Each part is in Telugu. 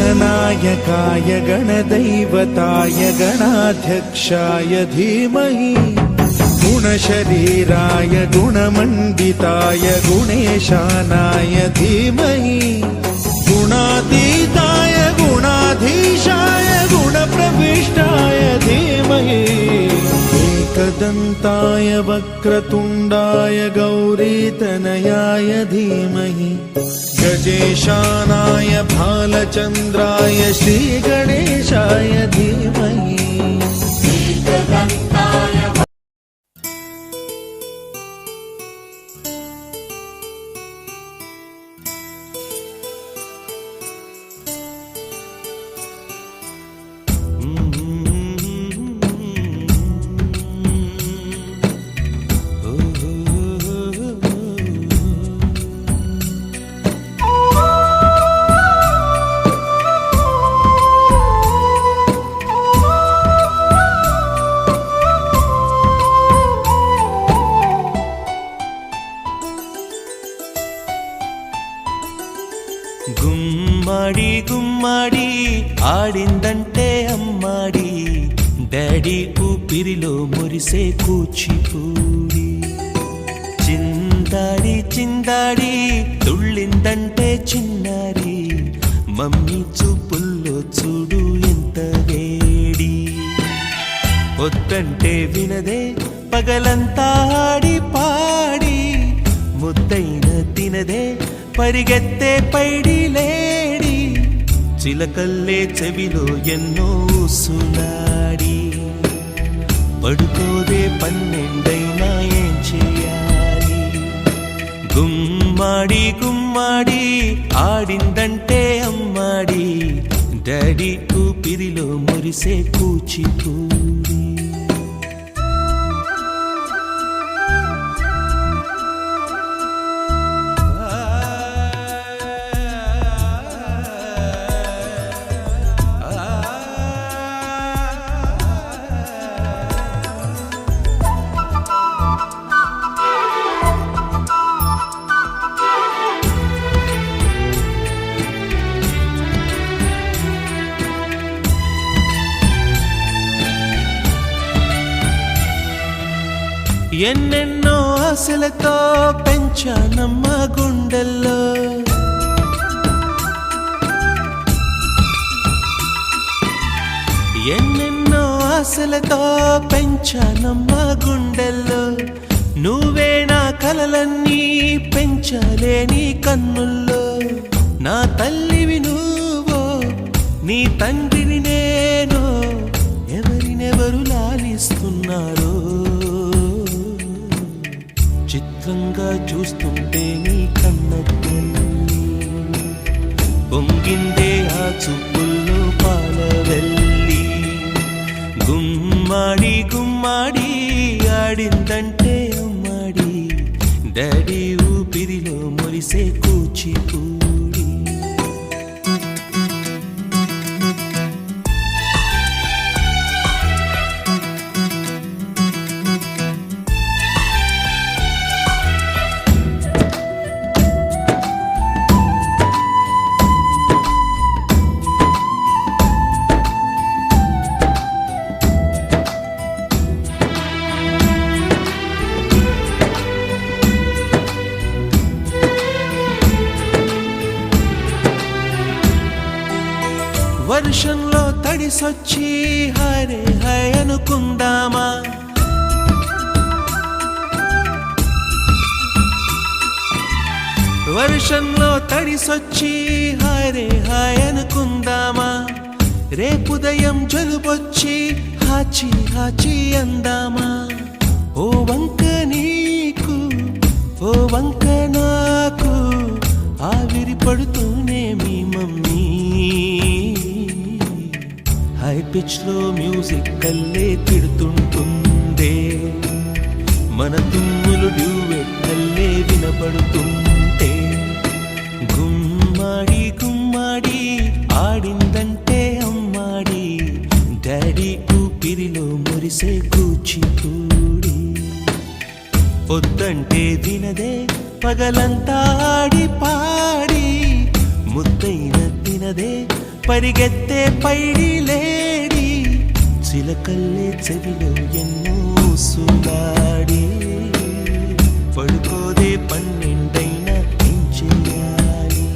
गणनायकाय गणदैवताय गणाध्यक्षाय धीमहि गुणशरीराय गुणमण्डिताय गुणेशानाय धीमहि गुणातीताय गुणाधीशाय गुणप्रविष्टाय धीमहि एकदन्ताय वक्रतुण्डाय गौरीतनयाय धीमहि गजेशानाय भालचन्द्राय श्रीगणेशाय धीमहि గుమ్మడి గుమ్మడి ఆడిందంటే అమ్మాడి డాడీ ఊపిరిలో మురిసే కూచిపూడి చిందాడి చిందాడి తుళ్ళిందంటే చిన్నారి మమ్మీ చూపుల్లో చూడు ఎంత వేడి వద్దంటే వినదే పగలంతా ఆడి పాడి ముద్దైన తినదే పరిగెత్తే పైడి లేడి చిలకల్లే చెవిలో ఎన్నో సునాడి పడుకోదే పన్నెండైనా ఏం చేయాలి గుమ్మాడి గుమ్మాడి ఆడిందంటే అమ్మాడి డాడీ ఊపిరిలో మురిసే కూచిపూడి ఎన్నెన్నో ఆశలతో పెంచానమ్మ గుండెల్లో ఎన్నెన్నో ఆశలతో పెంచానమ్మ గుండెల్లో నువ్వే నా కలలన్నీ పెంచాలే నీ కన్నుల్లో నా తల్లివి నువ్వో నీ తండ్రిని నేను ఎవరినెవరు లాలిస్తున్నారో చిత్రంగా చూస్తుంటే నీ కన్నెల్లి పొంగిందే ఆ చూపుల్లో పాలవెల్లి గుమ్మాడి గుమ్మాడి ఆడిందంటే అమ్మాడి డాడీ ఊపిరిలో మురిసే కూచిపూడి వర్షంలో తడిసొచ్చి హరే హై అనుకుందామా వర్షంలో తడిసొచ్చి హరే హై అనుకుందామా రేపుదయం జలుబొచ్చి హాచి హాచి అందామా ఓ వంక నీకు ఓ వంక నాకు ఆవిరి పడుతూనే మీ మమ్మీ హై పిచ్ లో మ్యూజిక్ కల్లే తిడుతుంటుందే మన తుమ్ములు డ్యూవెట్టల్లే వినపడుతుంటే గుమ్మాడి గుమ్మాడి ఆడిందంటే అమ్మాడి డాడీ ఊపిరిలో మురిసే కూచిపూడి పొద్దంటే వినదే పగలంతా ఆడి పాడి ముద్దైన తినదే పరిగెత్తే పైడి లేడి చిలకల్లే చెవిలో ఎన్నో సులాడి పడుకోదే పన్నెండైనా ఏం చేయాలి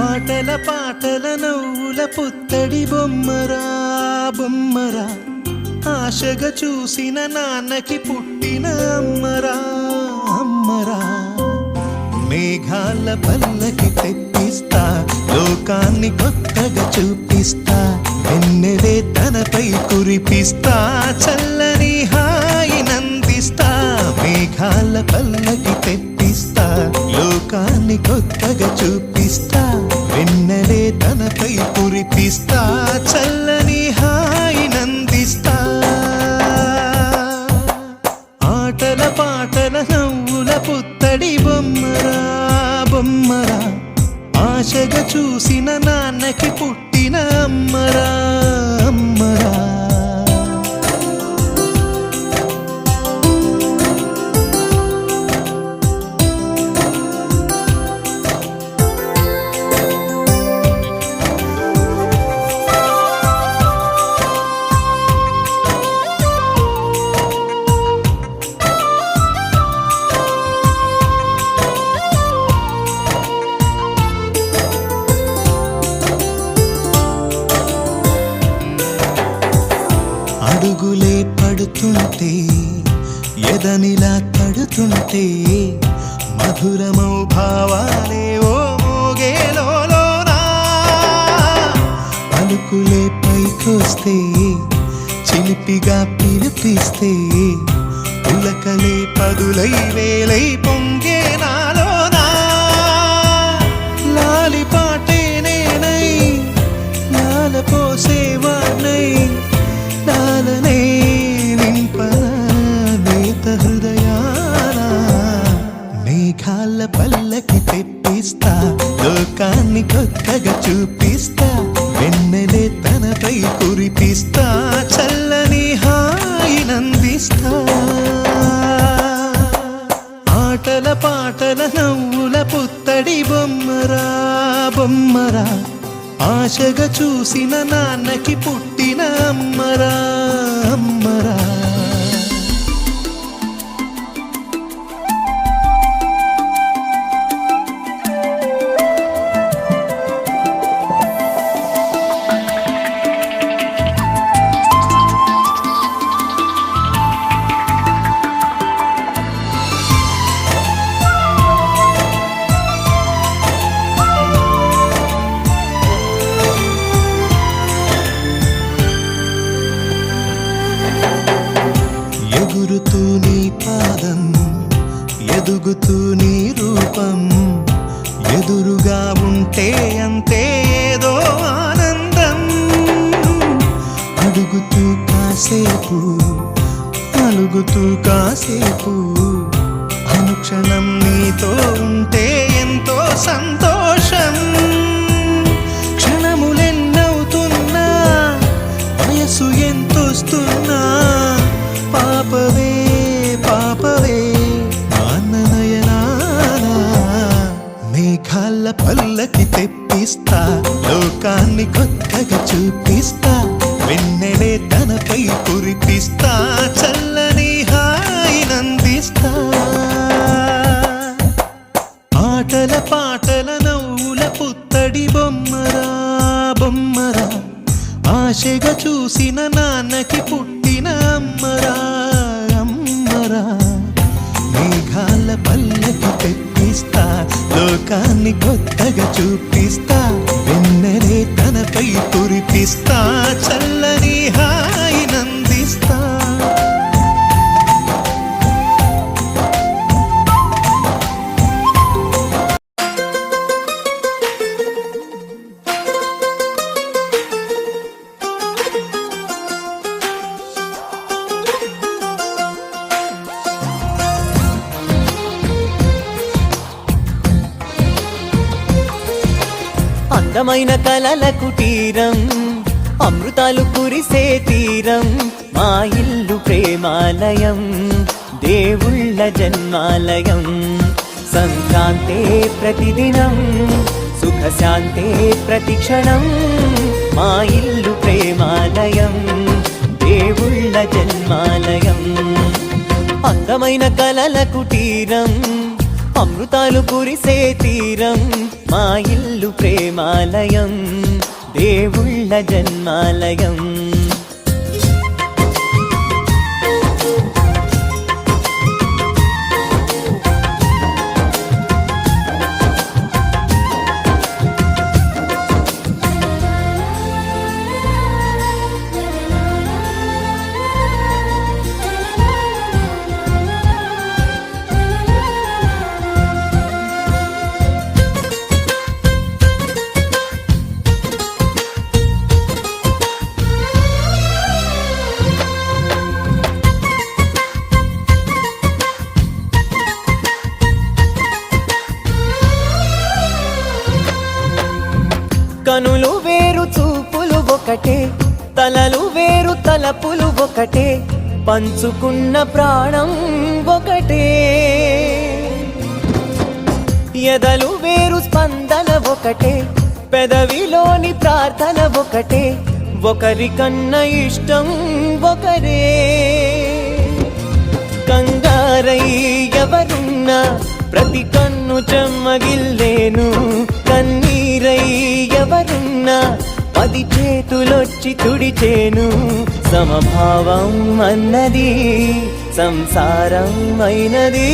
ఆటల పాటల నవ్వుల పుత్తడి బొమ్మరా బొమ్మరా ఆశగా చూసిన నాన్నకి పుట్టిన అమ్మరా అమ్మరా మేఘాల పల్లకి తెప్పిస్తా లోకాన్ని కొత్తగా చూపిస్తా వెన్నెలే తనపై కురిపిస్తా చల్లని హాయినందిస్తా మేఘాల పల్లకి తెప్పిస్తా లోకాన్ని కొత్తగా చూపిస్తా వెన్నెలే తనపై కురిపిస్తా చల్లని హాయినందిస్తా ఆటల పాటల నవ్వుల పుత్తడి బొమ్మరా బొమ్మరా ఆశగా చూసిన నాన్నకి పుట్టిన అమ్మరా అమ్మరా అడుగులే పడుతుంటే ఎదనిలా తడుతుంటే మధురమౌ భావాలే ఓ మోగేలోనా పలుకులే పైకొస్తే చిలిపిగా పిలిపిస్తే పులకలే పదులై వేలై పొంగే నాలోనా లాలి పాటే నేనై లాల పోసేవాణ్ణై నాలనే నింపనా నేత హృదయాన మేఘాల పల్లకి తెప్పిస్తా లోకాన్ని కొత్తగా చూపిస్తా వెన్నెలే తనపై కురిపిస్తా చల్లని హాయినందిస్తా ఆటల పాటల నవ్వుల పుత్తడి బొమ్మరా బొమ్మరా ఆశగా చూసిన నాన్నకి పుట్టిన అమ్మరా అమ్మరా ఎగురుతూ నీ పాదం ఎదుగుతూ నీ రూపం ఎదురుగా ఉంటే అంతే ఏదో ఆనందం అడుగుతూ కాసేపు అలుగుతూ కాసేపు అనుక్షణం నీతో ఉంటే ఎంతో సంతోషం క్షణములెన్నవుతున్నా వయసు ఎంతొస్తున్నా పాపవే పాపవే నాన్ననయనానా మేఘాల పల్లకి తెప్పిస్తా లోకాన్ని కొత్తగా చూపిస్తా వెన్నెలే తనపై కురిపిస్తా చల్లని హాయినందిస్తా ఆటల పాటల నవ్వుల పుత్తడి బొమ్మరా బొమ్మరా ఆశగా చూసిన నాన్నకి పుట్టిన అమ్మరా అమ్మరా మేఘ మేఘాల పల్లకి తెప్పిస్తా, లోకాన్ని కొత్తగా చూపిస్తా, వెన్నెలే తనపై కురిపిస్తా, చల్లని హాయినందిస్తా. అందమైన కలల కుటీరం, అమృతాలు కురిసే తీరం, మా ఇల్లు ప్రేమాలయం, దేవుళ్ళ జన్మాలయం. సంక్రాంతే ప్రతిదినం, సుఖశాంతే ప్రతిక్షణం, మా ఇల్లు ప్రేమాలయం, దేవుళ్ళ జన్మాలయం. అందమైన కలల కుటీరం, అమృతాలు కురిసే తీరం, మా ఇల్లు ప్రేమాలయం, దేవుళ్ళ జన్మాలయం. కనులు వేరు చూపులు ఒకటే, తలలు వేరు తలపులు ఒకటే, పంచుకున్న ప్రాణం ఒకటే. ఎదలు వేరు స్పందన ఒకటే, పెదవిలోని ప్రార్థన ఒకటే, ఒకరికన్నా ఇష్టం ఒకరే. కంగారై ఎవరున్నా ప్రతి కన్ను చెమ్మగిల్లేను, కన్నీరై ఎవరున్నా 10 చేతులొచ్చి తుడిచేను. సమభావం అన్నది సంసారం అయినది,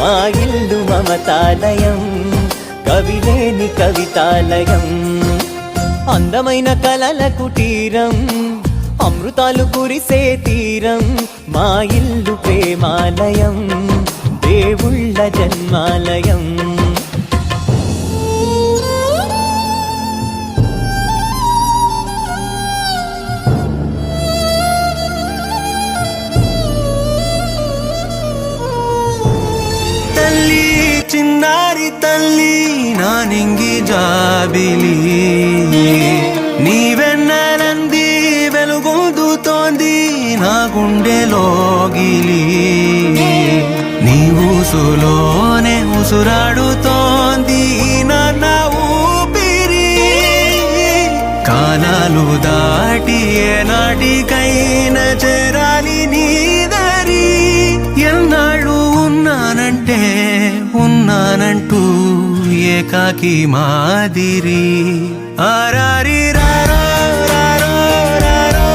మా ఇల్లు మమతాలయం, కవిలేని కవితాలయం. అందమైన కలల కుటీరం, అమృతాలు కురిసే తీరం, మా ఇల్లు ప్రేమాలయం, దేవుళ్ళ జన్మాలయం. తల్లి చిన్నారి తల్లి నా నింగి జాబిలి, నీవెన్నెలంది వెలుగొందుతోంది నా గుండెలోగిలి, నీ ఊసులోనే ఉసురాడుతోంది నాన్న ఊపిరి. కాలాలు దాటి ఏనాటికైనా చేరాలి నీ దారి, ఎన్నాళ్ళు ఉన్నానంటే ఉన్నానంటూ ఏకాకి మాదిరి. ఆరారి రారో రారో రారో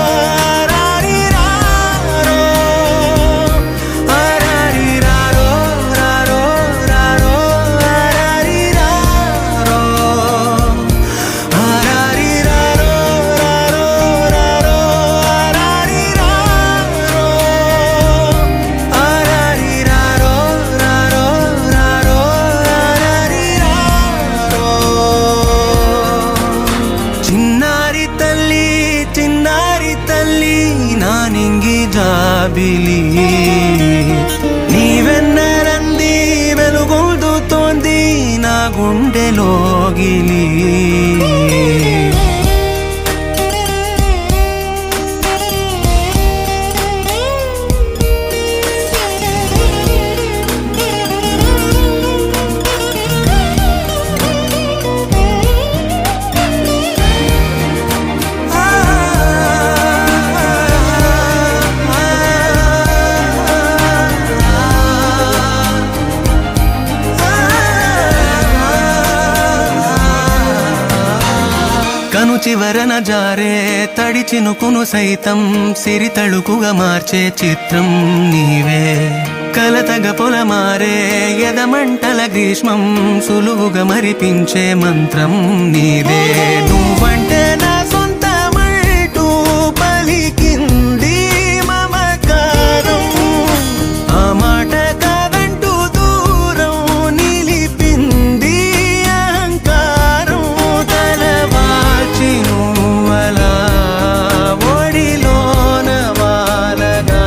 ఆరారి రారో, ఆరారి రారో రారో రారో ఆరారి రారో, ఆరారి రారో రారో రారో ఆరారి రారో, ఆరారి రారో రారో రారో ఆరారి రారో. చిన్నారి తల్లి చిన్నారి తల్లి నా నింగి జాబిలి, నీవెన్నెలంది వెలుగొందుతోంది నా గుండెలోగిలి. కను చివరన జారే తడి చినుకును సైతం సిరి తళుకుగా మార్చే చిత్రం నీవే. కలతగ పొలమారే ఎదమంటల గ్రీష్మం సులువుగా మరిపించే మంత్రం నీదే నువ్వంటే నా సొంతమంటూ పలికింది మమకారం ఆ మాట కాదంటూ దూరం నిలిపింది అహంకారం తలవాల్చి నువ్వలా ఒడిలోన వాలగా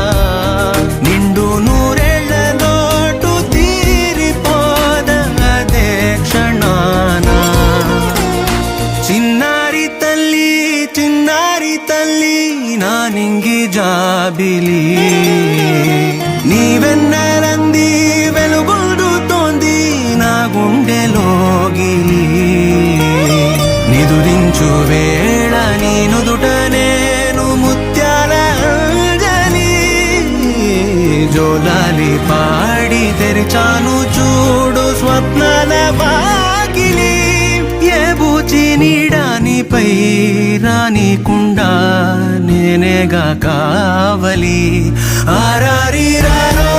నిండు నూరేళ్ల లోటు తీరిపోద అదే క్షణాన చిన్నారి తల్లి నా నింగి జాబిలి నీవెన్నరంది వెలుగొందుతోంది నా గుండెలోగిలి నిదురించు వేళ నీ నుదుట నేను ముత్యాల అంజలి జోలాలి పాడి తెరిచాను చూడు స్వప్నాల వాకిలి ఏ బూచి నీడానిపై రానికుండా నేనేగా కావలి ఆరారి రారో